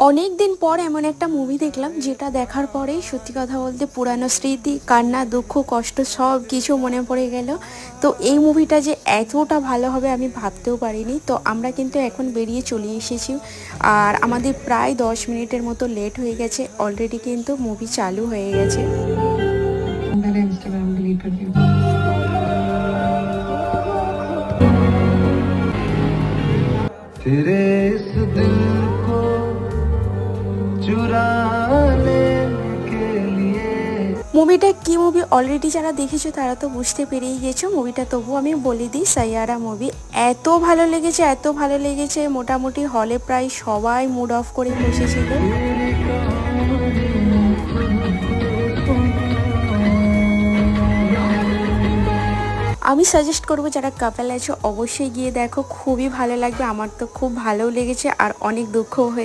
অনেক দিন পর এমন একটা মুভি দেখলাম যেটা দেখার পরেই সত্যি কথা বলতে পুরানো স্মৃতি, কান্না, দুঃখ, কষ্ট সব কিছু মনে পড়ে গেল। তো এই মুভিটা যে এতটা ভালো হবে আমি ভাবতেও পারিনি। তো আমরা কিন্তু এখন বেরিয়ে চলে এসেছি, আর আমাদের প্রায় 10 মিনিটের মতো লেট হয়ে গেছে। অলরেডি কিন্তু মুভি চালু হয়ে গেছে। मेरा इंस्टाग्राम डिलीट कर दिया। तेरे इस दिल को चुराने के लिए মুভিটা কি মুভি অলরেডি যারা দেখেছো তারা তো বুঝতে পেরেই গেছো। মুভিটা তবু আমি বলে দিই, সাইয়ারা মুভি। এত ভালো লেগেছে, এত ভালো লেগেছে, মোটামুটি হলে প্রায় সবাই মুড অফ করে বসেছিল। तेरी कहानी আমি সাজেস্ট করবো যারা কাপল আছো অবশ্যই গিয়ে দেখো, খুবই ভালো লাগবে। আমার তো খুব ভালো লেগেছে আর অনেক দুঃখ হয়ে